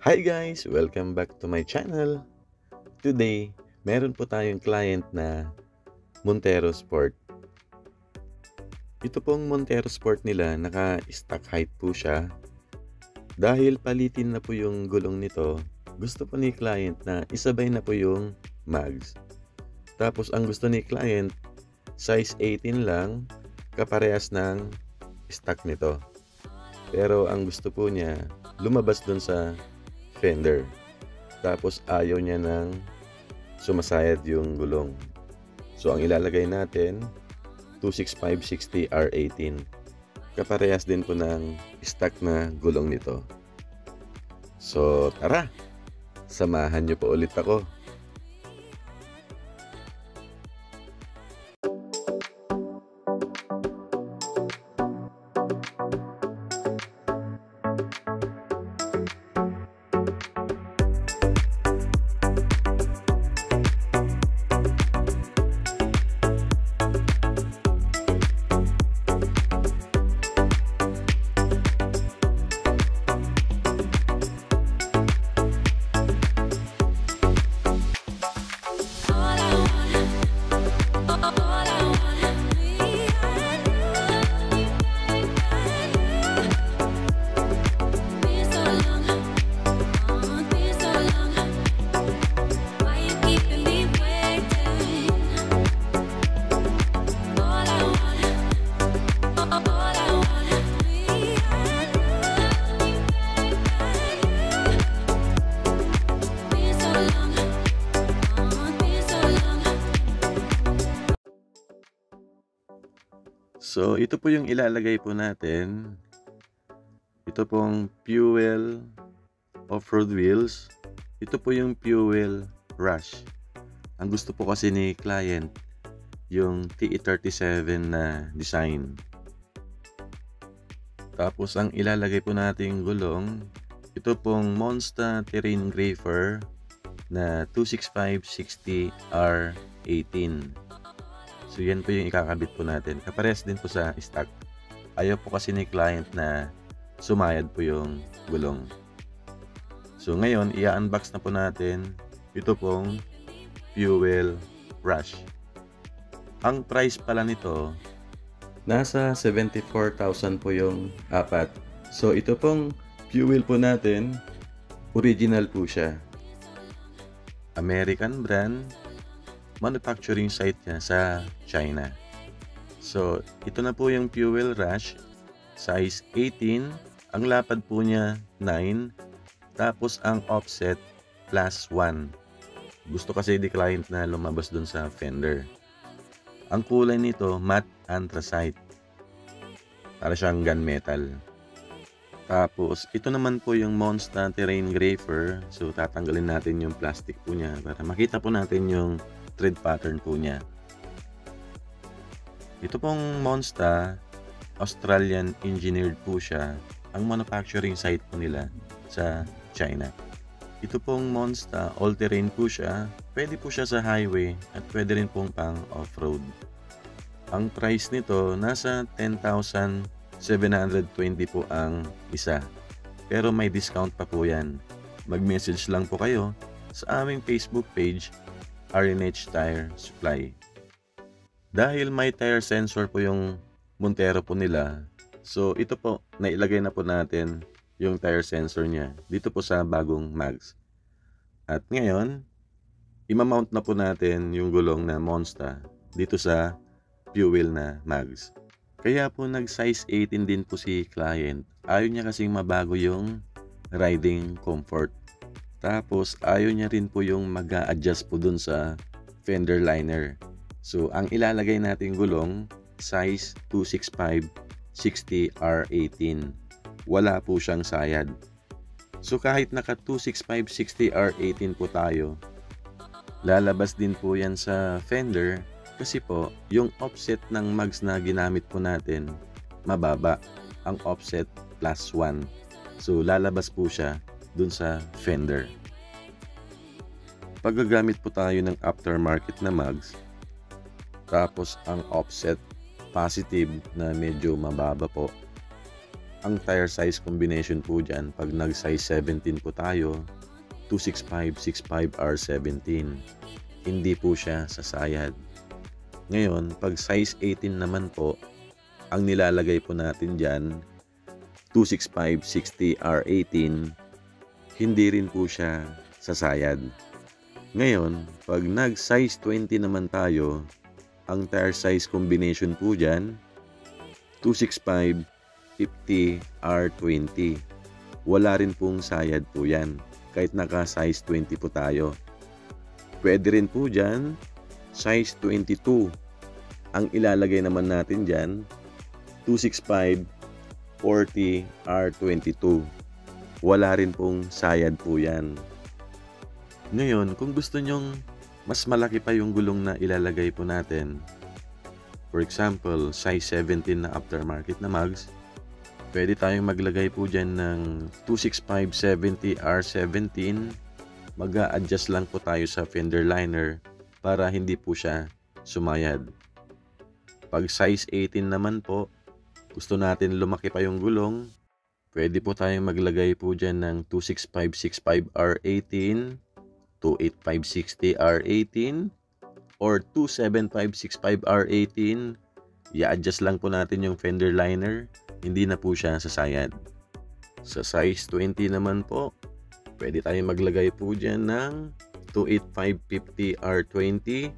Hi guys! Welcome back to my channel. Today, meron po tayong client na Montero Sport. Ito pong Montero Sport nila, naka-stock height po siya. Dahil palitin na po yung gulong nito, gusto po ni client na isabay na po yung mags. Tapos ang gusto ni client, size 18 lang, kaparehas ng stock nito. Pero ang gusto po niya, lumabas dun sa fender. Tapos ayaw niya ng sumasayad yung gulong. So ang ilalagay natin 265/60 R18. Kaparehas din po ng stock na gulong nito. So tara, samahan niyo po ulit ako. So, ito po yung ilalagay po natin. Ito pong Fuel off-road wheels. Ito po yung Fuel Rush. Ang gusto po kasi ni client, yung TE37 na design. Tapos, ang ilalagay po nating gulong, ito pong Monster Terrain Grafer na 265/60 R18. So yan po yung ikakabit po natin. Kaparehas din po sa stock. Ayaw po kasi ni client na sumayad po yung gulong. So ngayon, i-unbox na po natin ito pong Fuel Rush. Ang price pala nito, nasa 74,000 po yung apat. So ito pong fuel po natin, original po siya. American brand, manufacturing site niya sa China. So, ito na po yung Fuel Rush, size 18, ang lapad po niya 9, tapos ang offset +1. Gusto kasi di client na lumabas dun sa fender. Ang kulay nito, matte anthracite. Para siyang gunmetal. Tapos, ito naman po yung Monster Terrain Grafer. So, tatanggalin natin yung plastic po niya para makita po natin yung thread pattern po niya. Ito pong Monster, Australian engineered po siya. Ang manufacturing site po nila sa China. Ito pong Monster, all-terrain po siya. Pwede po siya sa highway at pwede rin pong pang off-road. Ang price nito, nasa 10,720 po ang isa. Pero may discount pa po yan. Mag-message lang po kayo sa aming Facebook page, R&H Tire Supply. Dahil may tire sensor po yung Montero po nila, so ito po, nailagay na po natin yung tire sensor niya dito po sa bagong mags. At ngayon, imamount na po natin yung gulong na Monster dito sa fuel na mags. Kaya po nag-size 18 din po si client. Ayaw niya kasing mabago yung riding comfort. Tapos, ayaw niya rin po yung mag-a-adjust po dun sa fender liner. So, ang ilalagay nating gulong, size 265/60 R18. Wala po siyang sayad. So, kahit naka 265/60 R18 po tayo, lalabas din po yan sa fender kasi po, yung offset ng mags na ginamit po natin, mababa. Ang offset +1. So, lalabas po siya dun sa fender. Pag gagamit po tayo ng aftermarket na mags, tapos ang offset positive na medyo mababa po, Ang tire size combination po dyan, pag nag-size 17 po tayo, 265/65R17. Hindi po siya sasayad. Ngayon, pag size 18 naman po, ang nilalagay po natin dyan, 265/60R18, hindi rin po siya sasayad. Ngayon, pag nag-size 20 naman tayo, ang tire size combination po dyan, 265/50R20. Wala rin pong sayad po yan, kahit naka-size 20 po tayo. Pwede rin po dyan, size 22. Ang ilalagay naman natin dyan, 265/40R22. Wala rin pong sayad po yan. Ngayon, kung gusto nyong mas malaki pa yung gulong na ilalagay po natin, for example, size 17 na aftermarket na mags, pwede tayong maglagay po dyan ng 265/70R17. Mag-a-adjust lang po tayo sa fender liner para hindi po siya sumayad. Pag size 18 naman po, gusto natin lumaki pa yung gulong, pwede po tayong maglagay po dyan ng 265/65R18, 285/60R18, or 275/65R18. I-adjust lang po natin yung fender liner, hindi na po siya sasayad. Sa size 20 naman po, pwede tayong maglagay po dyan ng 285/50R20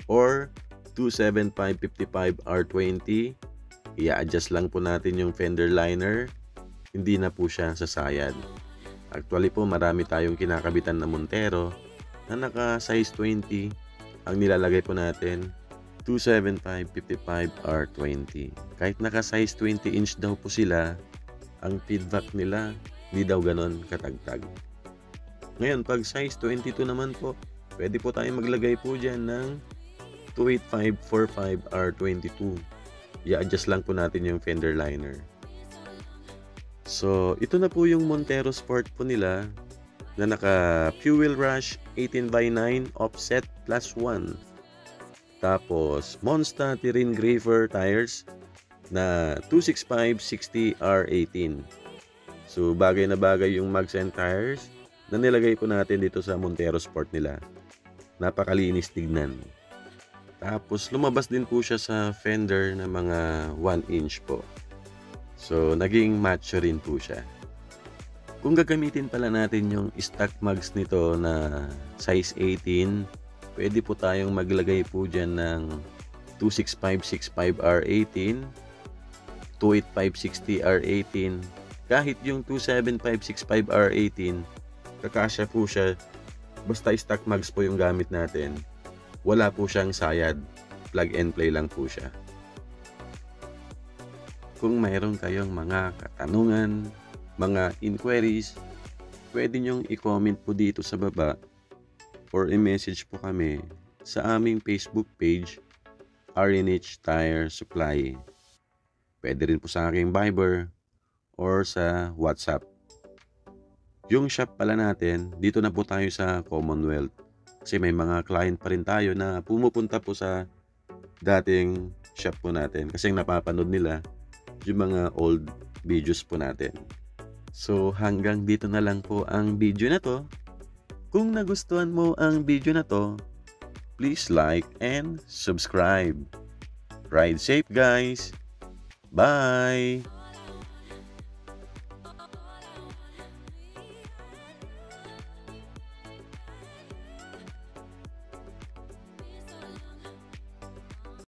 or 275/55R20. I-adjust lang po natin yung fender liner, hindi na po siya sasayad. Actually po, marami tayong kinakabitan na Montero na naka size 20. Ang nilalagay po natin, 275/55R20. Kahit naka size 20 inch daw po sila, ang feedback nila hindi daw ganon katagtag. Ngayon, pag size 22 naman po, pwede po tayong maglagay po dyan ng 285/45R22. I-adjust lang po natin yung fender liner. So, ito na po yung Montero Sport po nila na naka Fuel Rush 18/9 offset +1. Tapos, Monster Terrain Graver tires na 265/60R18. So, bagay na bagay yung mags and tires na nilagay po natin dito sa Montero Sport nila. Napakalinis tignan. Tapos, lumabas din po siya sa fender na mga 1 inch po. So, naging macho rin po siya. Kung gagamitin pala natin yung stock mags nito na size 18, pwede po tayong maglagay po dyan ng 265/65R18, 285/60R18, kahit yung 275/65R18, kakasya po siya. Basta stock mags po yung gamit natin. Wala po siyang sayad. Plug and play lang po siya. Kung mayroon kayong mga katanungan, mga inquiries, pwede nyong i-comment po dito sa baba or i-message po kami sa aming Facebook page, RNH Tire Supply. Pwede rin po sa aking Viber or sa WhatsApp. Yung shop pala natin, dito na po tayo sa Commonwealth. Kasi may mga client pa rin tayo na pumupunta po sa dating shop po natin. Kasi napapanood nila yung mga old videos po natin. So hanggang dito na lang po ang video na to. Kung nagustuhan mo ang video na to, please like and subscribe. Ride safe guys! Bye!